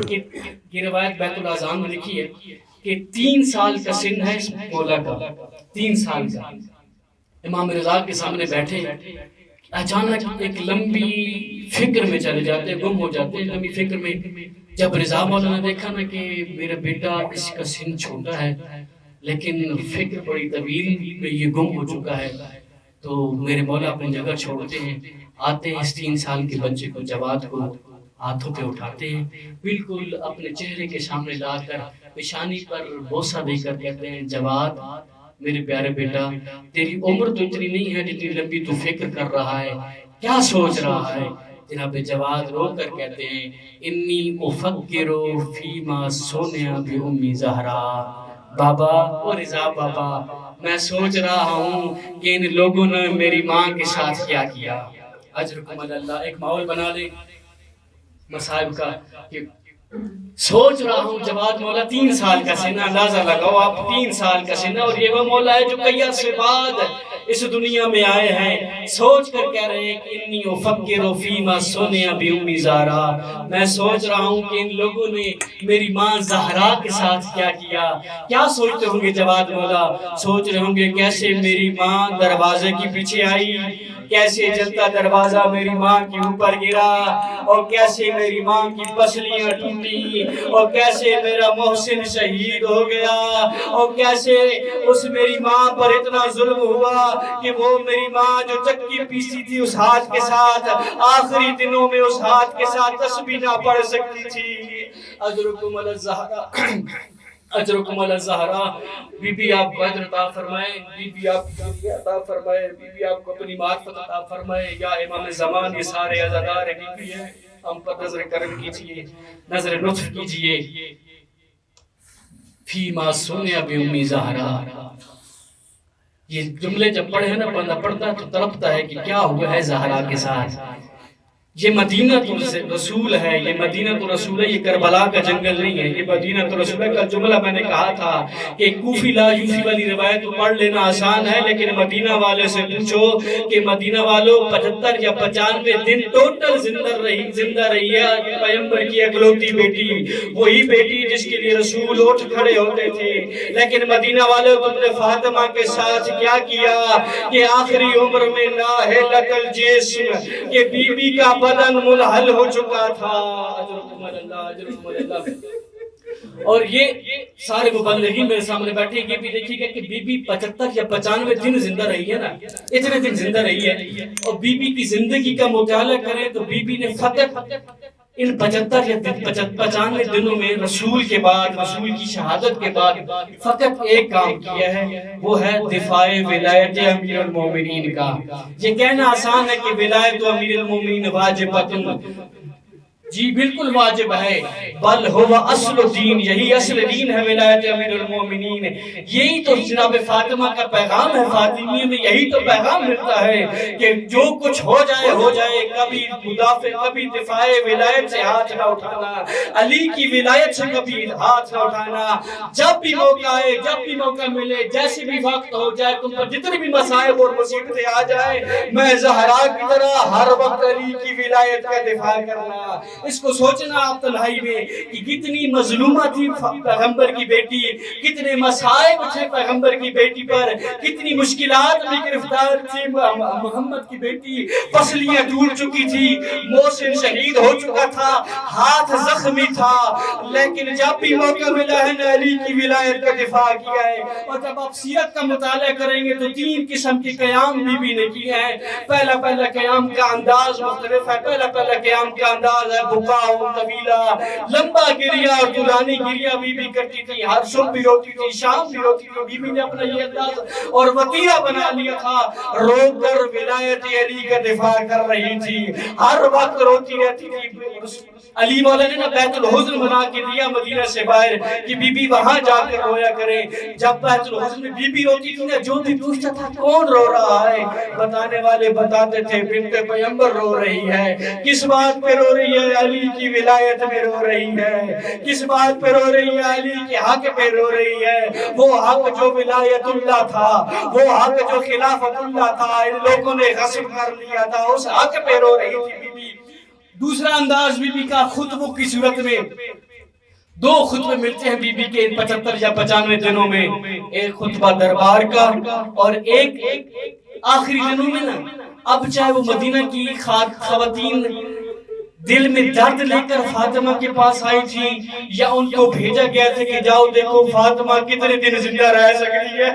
کہ یہ روایت بیت الاذان میں لکھی ہے کہ 3 سال کا سن ہے اس مولا کا، 3 سال کا۔ امام رضا کے سامنے بیٹھے، اچانک ایک لمبی فکر میں چلے جاتے، گم ہو جاتے لمبی فکر میں۔ جب رضا مولا نے دیکھا نا کہ میرا بیٹا اس کا سن چھوٹا ہے لیکن فکر بڑی طویل میں یہ گم ہو چکا ہے، تو میرے مولا اپنی جگہ چھوڑتے ہیں، آتے ہیں اس 3 سال کے بچے کو، جواد کو ہاتھوں پہ اٹھاتے ہیں، بالکل اپنے چہرے کے سامنے لا کر پیشانی پر بوسہ دے کر کہتے ہیں جواد میرے پیارے بیٹا، تیری عمر تو اتنی نہیں ہے جتنی لمبی تو فکر کر رہا ہے، کیا سوچ رہا ہے؟ جناب جواد رو کر کہتے ہیں انی افکرو فیما سونیا بی امی زہرا، بابا اور رضا بابا میں سوچ رہا ہوں کہ ان لوگوں نے میری ماں کے ساتھ کیا کیا۔ اجرکم اللہ، ایک ماحول بنا لے مصائب کا کہ سوچ رہا ہوں جواد مولا 3 سال کا سن، اندازہ لگاؤ آپ 3 سال کا سن، اور یہ وہ مولا ہے جو کئی عرصے بعد اس دنیا میں آئے ہیں، سوچ کر کہہ رہے ہیں کہ انی افکر فیما سونیا بی امی زہرا، میں سوچ رہا ہوں کہ ان لوگوں نے میری ماں زہرا کے ساتھ کیا کیا۔ کیا سوچتے ہوں گے جواد مولا؟ سوچ رہے ہوں گے کیسے میری ماں دروازے کی پیچھے آئی، کیسے جلتا دروازہ میری ماں کے اوپر گرا، اور کیسے میری ماں کی پسلیاں ٹوٹی، اور کیسے میرا محسن شہید ہو گیا، اور کیسے اس میری ماں پر اتنا ظلم ہوا کہ وہ میری ماں جو چکی پیسی تھی اس ہاتھ کے ساتھ، آخری دنوں میں اس ہاتھ کے ساتھ تسبیح نہ پڑھ سکتی تھی۔ اجرکم علی الزہرا، اجرکم علی الزہرا، بی بی آپ کو اجر عطا فرمائے، بی بی آپ کو عطا فرمائے، بی بی آپ کو اپنی معرفت عطا فرمائے۔ یا امام زمان، یہ سارے عزادار بی بی ہیں، ہم پر نظر کرم کیجئے، نظر لطف کیجئے۔ فیما سنیا بی امی زہرا، یہ جملے جب پڑھے نا بندہ پڑھتا ہے تو تڑپتا ہے کہ کیا ہوا ہے زہرا کے ساتھ۔ یہ مدینہ رسول ہے، یہ مدینہ رسول ہے، یہ کربلا کا جنگل نہیں ہے، یہ مدینہ رسول ہے۔ کا جملہ میں نے کہا تھا کہ کوفی لا یوفی والی روایت تو پڑھ لینا آسان ہے، لیکن مدینہ والے سے پوچھو کہ مدینہ والوں 75 یا 95 دن ٹوٹل زندہ رہی ہے پیغمبر کی اکلوتی بیٹی، وہی بیٹی جس کے لیے رسول اٹھ کھڑے ہوتے تھے۔ لیکن مدینہ والوں تم نے فاطمہ کے ساتھ کیا کیا کہ آخری عمر میں ناہلت الجسم، کہ بی بی کا بدن منحل ہو چکا تھا۔ اور یہ سارے مبلغین میرے سامنے بیٹھے، یہ بھی دیکھیے گا کہ بی بی 75 یا 95 دن زندہ رہی ہے نا، اتنے دن زندہ رہی ہے۔ اور بی بی کی زندگی کا مطالعہ کریں تو بی بی نے فقط ان 75 یا 95 دنوں میں رسول کے بعد، رسول کی شہادت کے بعد فقط ایک کام کیا ہے، وہ ہے دفاع ولایت امیر المومنین کا۔ یہ کہنا آسان ہے کہ ولایت امیر المومنین واجبۃ، جی بالکل واجب ہے، بل ہوا اصل دین، یہی اصل دین ہے ولایت امیر المومنین۔ یہی تو جناب فاطمہ کا پیغام ہے، فاطمیہ میں یہی تو پیغام ملتا ہے کہ جو کچھ ہو جائے، کبھی مدافع، کبھی دفاع ولایت سے ہاتھ نہ اٹھانا، علی کی ولایت سے کبھی ہاتھ نہ اٹھانا۔ جب بھی موقع آئے، جب بھی موقع ملے، جیسے بھی وقت ہو جائے، تم پر جتنی بھی مصائب اور مصیبتیں آ جائیں، میں زہرا کی طرح ہر وقت علی کی ولایت کا دفاع کرنا۔ اس کو سوچنا آپ تنہائی میں کہ کتنی مظلومہ تھی پیغمبر کی بیٹی، کتنے مصائب تھے پیغمبر کی بیٹی پر، کتنی مشکلات میں گرفتار تھی محمد کی بیٹی، پسلیاں ٹوٹ چکی تھی، محسن شہید ہو چکا تھا، ہاتھ زخمی تھا، لیکن جب بھی موقع ملا ہے نے علی کی ولایت کا دفاع کیا ہے۔ اور جب آپ سیرت کا مطالعہ کریں گے تو 3 قسم کے قیام بی بی نے کیے ہیں۔ پہلا قیام کا انداز مختلف ہے، پہلا قیام کا انداز ہے بکاؤ طویلہ، لمبا گریہ اور طولانی گریہ بی بی کرتی تھی، ہر صبح بھی روتی تھی، شام بھی روتی تھی۔ بی بی نے اپنا یہ انداز اور وطیرہ بنا لیا تھا، رو کر ولایت علی کا دفاع کر رہی تھی، ہر وقت روتی رہتی تھی۔ علی مولا نے بیت الحزن بنا کے دیا مدینہ سے باہر کہ بی بی وہاں جا کر رویا کرے۔ جب بیت الحزن میں بی بی روتی تھی نا، جو بھی پوچھتا تھا کون رو رہا ہے، بتانے والے بتاتے تھے بنت پیغمبر رو رہی ہے۔ کس بات پہ رو رہی ہے؟ علی کی ولایت میں رو رہی ہے۔ کس بات پہ رو رہی ہے؟ علی کے حق پہ رو رہی ہے۔ وہ حق جو ولایت اللہ تھا، وہ حق جو خلافت اللہ تھا، ان لوگوں نے غصب کر لیا تھا، اس حق پہ رو رہی تھی بی بی۔ دوسرا انداز بی بی کا خطبوں کی صورت میں، 2 خطبے ملتے ہیں بی بی کے 75 یا 95 دنوں میں، ایک خطبہ دربار کا اور ایک آخری دنوں میں نا، اب چاہے وہ مدینہ کی خواتین دل میں درد لے کر فاطمہ کے پاس آئی تھی یا ان کو بھیجا گیا تھا کہ جاؤ دیکھو فاطمہ کتنے دن زندہ رہ سکتی ہے،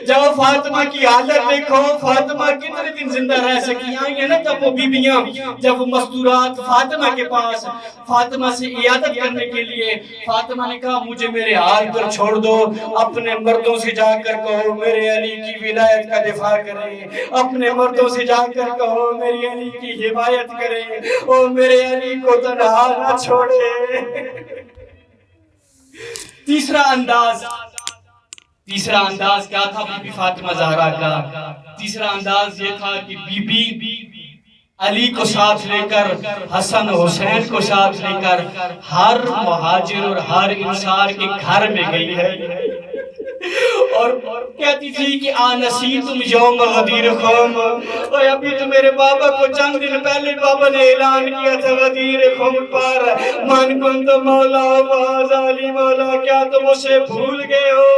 جاؤ فاطمہ کی حالت دیکھو، فاطمہ کتنے دن زندہ رہ سکی۔ آئی ہیں نا جب وہ بیبیاں، جب وہ مستورات فاطمہ کے پاس، فاطمہ سے عیادت کرنے کے لیے، فاطمہ نے کہا مجھے میرے حال پر چھوڑ دو، اپنے مردوں سے جا کر کہو میرے علی کی ولایت کا دفاع کریں، اپنے مردوں سے جا کر کہو میری علی کی حمایت کریں، اور میرے علی کو تنہا نہ چھوڑے۔ تیسرا انداز کیا تھا بی بی فاطمہ زہرا کا؟ تیسرا انداز یہ تھا کہ بی بی علی کو ساتھ لے کر، حسن حسین کو ساتھ لے کر ہر مہاجر اور ہر انصار کے گھر میں گئی ہے اور کہتی تھی کہ آنسیتم یوم غدیرکم، اور ابھی تو میرے بابا کو چند دن پہلے بابا نے اعلان کیا تھا غدیرکم پر، من کنت مولا فہذا علی مولا، کیا تم اسے بھول گئے ہو؟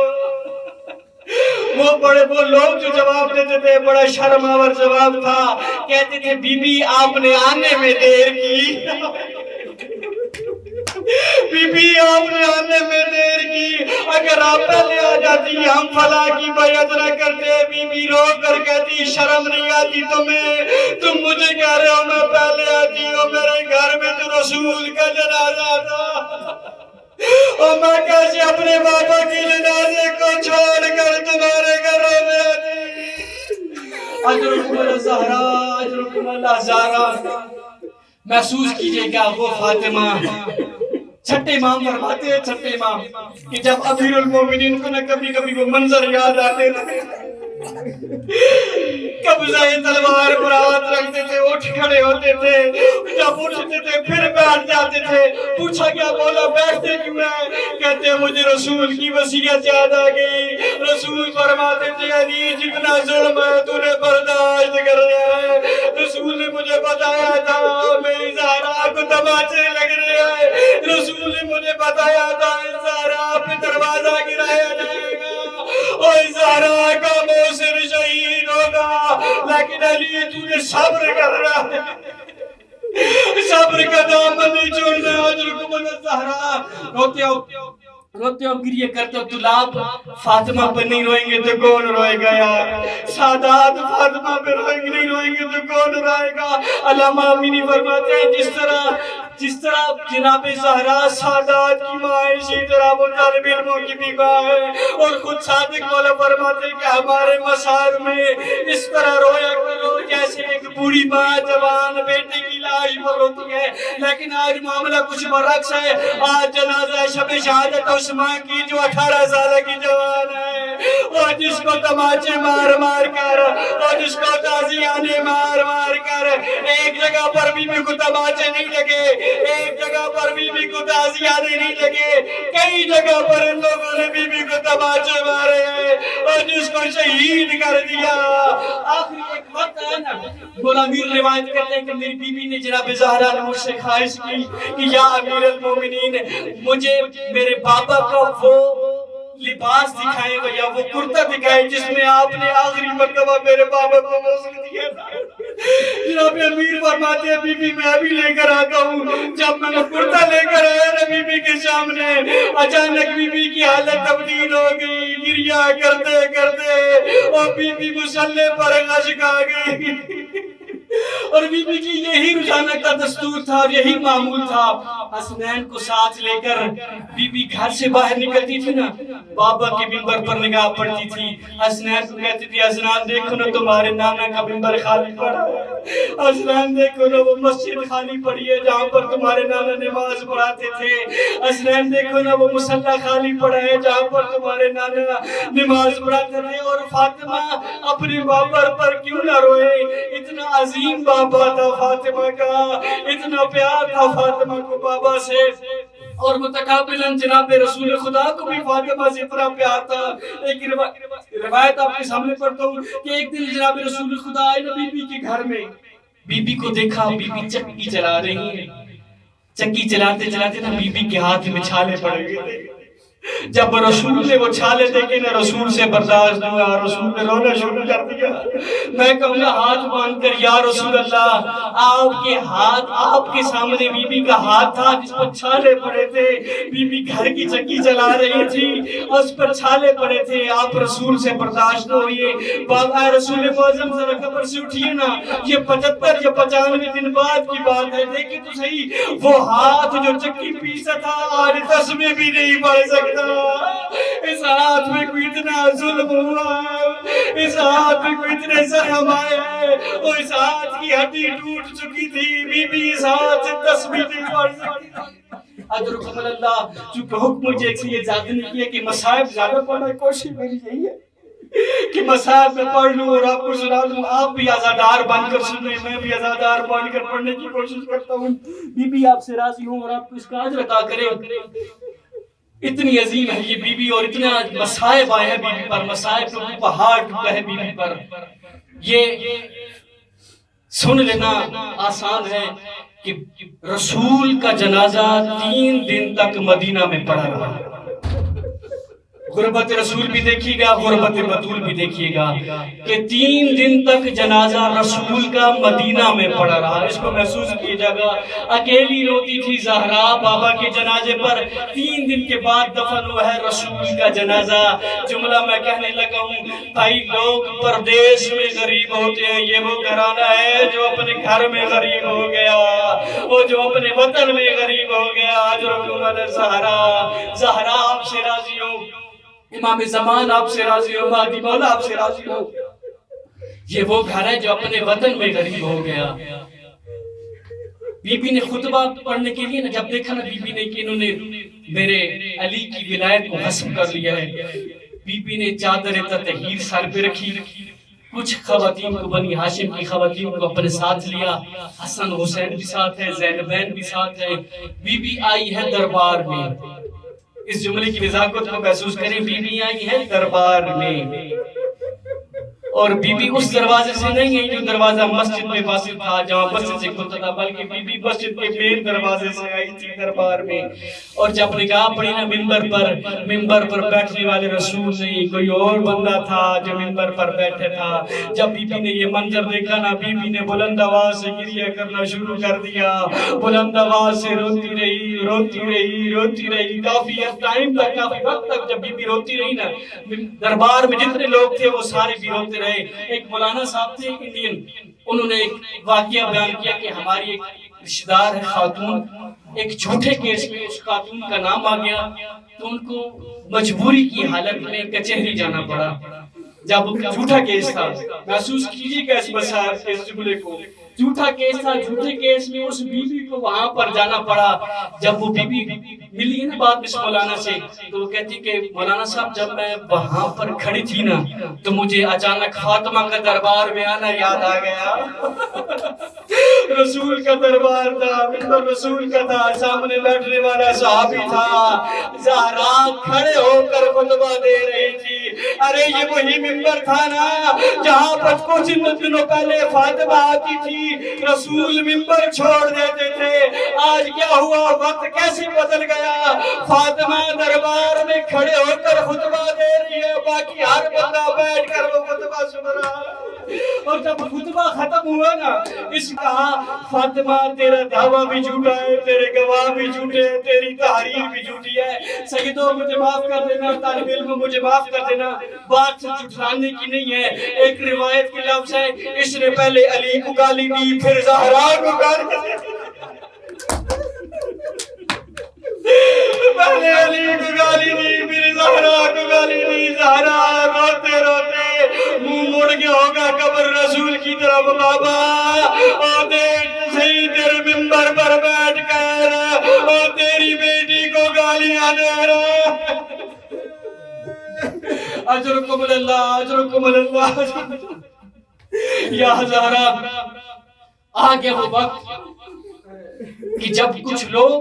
وہ لوگ جو جواب دیتے تھے بڑا شرم آور جواب تھا، کہتے تھے بی بی آپ نے آنے میں دیر کی۔ بی بی آپ نے آنے میں دیر کی، اگر آپ پہلے آ جاتی ہم فلاں کی بیعت نہ کرتے۔ بی بی رو کر کہتی شرم نہیں آتی تمہیں؟ تم مجھے کہہ رہے ہو میں پہلے آتی ہوں، میرے گھر میں تو رسول کا جنازہ تھا، اور میں کیسے اپنے بابا کی جنازے کو چھوڑ کر تمہارے گھروں میں آتی؟ اجرکم اللہ زہرا، اجرکم اللہ زہرا۔ محسوس کیجئے گا وہ فاطمہ، چھٹے امام فرماتے ہیں، چھٹے امام کہ جب امیر المومنین کو نہ کبھی کبھی وہ منظر یاد آتے تھے، قبضہ تلوار پر ہاتھ رکھتے تھے، اٹھ کھڑے ہوتے تھے، جب اٹھتے تھے پھر بیٹھ جاتے تھے۔ پوچھا کیا بولا بیٹھتے کیوں ہیں؟ کہتے ہیں مجھے رسول کی وصیت یاد آ گئی۔ رسول فرماتے تھے علی جتنا ظلم ہے تو نے برداشت کر لیا ہے۔ رسول نے مجھے بتایا تھا میری زہرا کو تماچے لگ رہے ہیں، رسول نے مجھے بتایا تھا زہرا پہ دروازہ گرایا جائے گا اور زہرا کا موسر شہید ہوگا، لیکن علی تو نے صبر کر رہا ہے، صبر کا دامن نہیں چھوڑنا۔ اجرکم اللہ زہرا۔ روتے ہو گریہ کرتے ہو طلاب، فاطمہ پہ نہیں روئیں گے تو کون روئے گا یار؟ سادات فاطمہ پہ روئیں گے نہیں روئیں گے تو کون روئے گا؟ علامہ امینی فرماتے ہیں جس طرح جناب زہرا سادات کی ماں ہے، اسی طرح وہ طالب علموں کی بھی ماں ہے، اور خود صادق مولا فرماتے ہیں کہ ہمارے مصائب میں اس طرح رویا کرو جیسے ایک بوڑھی ماں جوان بیٹے کی لاش پر روتی ہے۔ لیکن آج معاملہ کچھ برعکس ہے، آج جنازہ شب شہادت اس ماں کی جو 18 سالہ کی جوان ہے، اور جس کو تماچے مار مار کر اور جس کو تازیانے مار مار کر ایک جگہ پر بھی کو تماچے نہیں لگے، ایک جگہ پر بھی کو تازیانے نہیں لگے، کئی جگہ پر ان لوگوں نے بھی کو تماچے مارے ہیں، اور جس کو شہید کر دیا۔ آخری ایک وقت ہے نا، مولا میر روایت کرتے ہیں کہ میری بی بی نے جناب زہرا نے مجھ سے خواہش کی کہ یا امیر المومنین مجھے میرے بابا کا وہ لباس دکھائیں گا یا وہ کرتا دکھائیں جس میں آپ نے آخری مرتبہ میرے بابا کو موصول دیا تھا۔ جناب امیر فرماتے ہیں بی بی میں ابھی لے کر آتا ہوں۔ جب میں کرتا لے کر آیا نا بی بی کے سامنے، اچانک بی بی کی حالت تبدیل ہو گئی، گریہ کرتے کرتے اور بی بی مصلی پر غشق آ گئی، اور بی بی کی یہی روزانہ کا دستور تھا اور یہی معمول تھا۔ حسنین کو ساتھ لے کر بی بی گھر سے باہر نکلتی تھی نا، بابا کے منبر پر نگاہ پڑتی تھی، حسنین کو کہتی تھی حسنین دیکھو نا تمہارے نانا کا منبر خالی پڑا ہے، حسنین دیکھو نا وہ مسجد خالی پڑی ہے جہاں پر تمہارے نانا نماز پڑھاتے تھے، حسنین دیکھو نا وہ مصلی خالی پڑا ہے جہاں پر تمہارے نانا نماز پڑھاتے تھے۔ اور فاطمہ اپنے بابا پر کیوں نہ روئے؟ اتنا عظیم بابا تھا فاطمہ کا، اتنا پیار تھا فاطمہ کو بابا سے، اور متقابلاً جناب رسول خدا کو بھی فاطمہ سے اتنا پیار تھا۔ ایک روایت آپ کے سامنے پڑھتا ہوں کہ ایک دن جناب رسول خدا آئے نا بی بی کے گھر میں، بی بی کو دیکھا بی بی چکی چلا رہی ہے، چکی چلاتے چلاتے نا بی بی کے ہاتھ میں چھالے پڑ گئے۔ جب رسول نے وہ چھالے دیکھے نا رسول سے برداشت نہیں ہوا، رسول نے رونا شروع کر دیا۔ میں کہوں گا ہاتھ باندھ کر یا رسول اللہ، آپ کے ہاتھ آپ کے سامنے بی بی کا ہاتھ تھا جس پر چھالے پڑے تھے، بی بی گھر کی چکی چلا رہی تھی اس پر چھالے پڑے تھے، آپ رسول سے برداشت نہ ہوئے۔ بابا رسول معظم ذرا قبر سے اٹھیے نا، یہ 75 یا 95 دن بعد کی بات ہے، دیکھیں تو صحیح وہ ہاتھ جو چکی پیسا تھا آج تسبیح بھی نہیں پڑھ سکتا۔ اس ہاتھ میں کوئی اتنا ظلم ہوا ہے، اس ہاتھ میں کوئی اتنے زخم آئے ہیں، اور اس ہاتھ کی ہڈی ٹوٹ چکی تھی، بی بی اس ہاتھ سے تسبیح نہیں پڑھ سکتی۔ اجرکم اللہ۔ چونکہ حکم مجھے ایک سے یہ زیادہ نہیں کیا کہ مصائب زیادہ پڑھنا، کوشش میری یہی ہے کہ مصائب میں پڑھ لوں اور آپ کو سنا دوں، آپ بھی عزادار بن کر سنیں، میں بھی عزادار بن کر پڑھنے کی کوشش کرتا ہوں، بی بی آپ سے راضی ہوں اور آپ کو اس کا اجر عطا کرے۔ اتنی عظیم ہے یہ بی بی اور اتنا مصائب آئے ہیں بی بی پر، مصائب کو پہاڑ ٹوٹا ہے بی بی پر۔ یہ سن لینا آسان ہے کہ رسول کا جنازہ 3 دن تک مدینہ میں پڑا رہا، غربت رسول بھی دیکھیے گا، غربت بطول بھی دیکھیے گا کہ 3 دن تک جنازہ رسول کا مدینہ میں پڑا رہا. اس کو محسوس کیجیے گا. اکیلی روتی تھی زہرا بابا کے جنازے پر. 3 دن کے بعد دفن ہوا ہے رسول کا جنازہ. جملہ میں کہنے لگا ہوں بھائی، لوگ پردیس میں غریب ہوتے ہیں، یہ وہ گھرانہ ہے جو اپنے گھر میں غریب ہو گیا، وہ جو اپنے وطن میں غریب ہو گیا. حضرت زہرا، زہرا آپ سے راضی ہو، امام زمان آپ سے راضی ہو، مہدی مولا آپ سے راضی ہو. یہ وہ گھر ہے جو اپنے وطن میں غریب ہو گیا. بی بی نے خطبہ پڑھنے کے لیے جب دیکھا نا بی بی نے کہ انہوں نے میرے علی کی ولایت کو غصب کر لیا ہے، بی بی نے چادر تطہیر سر پہ رکھی. کچھ خواتین کو، بنی ہاشم کی خواتین کو اپنے ساتھ لیا. حسن حسین بھی ساتھ ہے، زینبین بھی ساتھ ہے. بی بی آئی ہے دربار میں. اس جملے کی نزاکت کو محسوس کریں. بی بی آئی ہے دربار میں، اور بی بی اس دروازے سے نہیں ہے جو دروازہ مسجد میں واصل تھا جہاں مسجد سے کھلتا تھا، بلکہ بی بی مسجد کے مین دروازے سے آئی تھی دربار میں. اور جب نگاہ پڑی نا منبر پر بیٹھنے والے رسول نہیں، کوئی اور بندہ تھا جو منبر پر بیٹھے تھا. جب بی بی نے یہ منظر دیکھا نا، بی بی نے بلند آواز سے گریہ کرنا شروع کر دیا. بلند آواز سے روتی رہی کافی ٹائم تک، کافی وقت تک. جب بی بی روتی رہی نا، دربار میں جتنے لوگ تھے وہ سارے بھی روتے رہے. ایک مولانا صاحب تھے انڈین، انہوں نے ایک واقعہ بیان کیا کہ ہماری ایک رشتہ دار ہے خاتون، ایک جھوٹے کیس میں اس خاتون کا نام آ گیا تو ان کو مجبوری کی حالت میں کچہری جانا پڑا. جب جھوٹا کیس تھا، محسوس کیجیے گا اس مسائل کے جملے کو. جھوٹا کیس تھا، جھوٹے کیس میں اس بی بی کو وہاں پر جانا پڑا. جب وہ بی بی ملی نا بعد میں مولانا سے، تو وہ کہتی کہ مولانا صاحب جب میں وہاں پر کھڑی تھی نا تو مجھے اچانک فاطمہ کا دربار میں آنا یاد آ گیا. رسول کا دربار تھا، منبر رسول کا تھا، سامنے بیٹھنے والا صحابی تھا، زہرا کھڑے ہو کر خطبہ دے رہی تھی. ارے یہ وہی منبر تھا نا جہاں پر کچھ دنوں پہلے فاطمہ آتی تھی، رسول منبر چھوڑ دیتے تھے. آج کیا ہوا، وقت کیسے بدل گیا. فاطمہ دربار میں کھڑے ہو کر خطبہ دے رہی ہے، باقی ہر بندہ بیٹھ کر وہ خطبہ سن رہا ہے. اور جب خطبہ ختم ہوا نا، اس کہا فاطمہ تیرا دعویٰ بھی جھوٹا ہے، تیرے گواہ بھی جھوٹے ہیں، تیری تحریر بھی جھوٹی ہے. سیدوں مجھے معاف کر دینا، طالب علم مجھے معاف کر دینا، بات جھٹلانے کی نہیں ہے. ایک روایت کی لفظ ہے، اس نے پہلے علی کو گالی دی پھر زہرا کو گالی دی. پہلے علی کو گالی دی پھر زہرا کو گالی دی. زہرا روتے روتے منہ موڑ کے ہوگا قبر رسول کی طرف. بابا اور دیکھ صحیح تیرے منبر پر بیٹھ کر اور تیری بیٹی کو گالیاں دے رہا. اجرکم اللہ، اجرکم اللہ. یا زہرا آ گیا وہ وقت کہ جب کچھ لوگ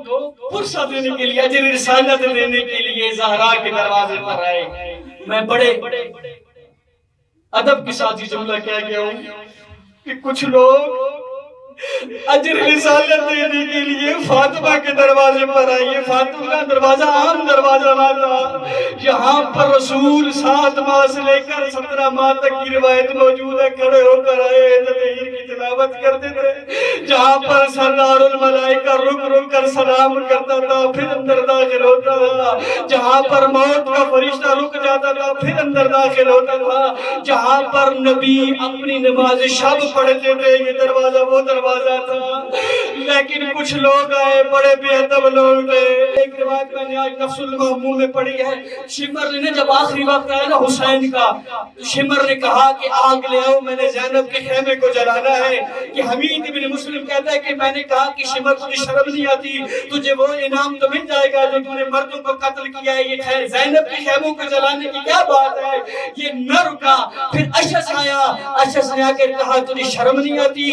فرصت دینے کے لیے، اجر رسالت دینے کے لیے زہرا کے دروازے پر آئے. میں بڑے ادب کے ساتھ یہ جملہ کہہ گیا ہوں کہ کچھ لوگ اجر رسالت دینے کے لیے فاطمہ کے دروازے پر آئیے. فاطمہ کا دروازہ عام دروازہ نہ تھا. یہاں پر رسول 7 ماہ سے لے کر 17 ماہ تک کی روایت موجود ہے، کھڑے ہو کر آئے تطہیر کی تلاوت کرتے تھے. جہاں پر سردار الملائکہ رک رک کر سلام کرتا تھا پھر اندر داخل ہوتا تھا. جہاں پر موت کا فرشتہ رک جاتا تھا پھر اندر داخل ہوتا تھا. جہاں پر نبی اپنی نماز شب پڑھتے تھے، یہ دروازہ وہ دروازہ تھا. لیکن کچھ لوگ آئے، بڑے بے ادب لوگ تھے. ایک روایت میں نے آج نفس المحموم میں پڑھی ہے، شمر نے جب آخری وقت آیا نا حسین کا، تو شمر نے کہا کہ آگ لے آؤ، میں نے زینب کے خیمے کو جلانا ہے. کہ حمید بن مسلم کہتا ہے کہ میں نے کہا کہ شمر تجھے شرم نہیں آتی، تجھے وہ انعام تو مل جائے گا جو تم نے مردوں کو قتل کیا ہے، یہ زینب کے خیموں کو جلانے کی کیا بات ہے. یہ نہ رکا. پھر اشعث آیا، اشعث نے آ کے کہا تجھے شرم نہیں آتی،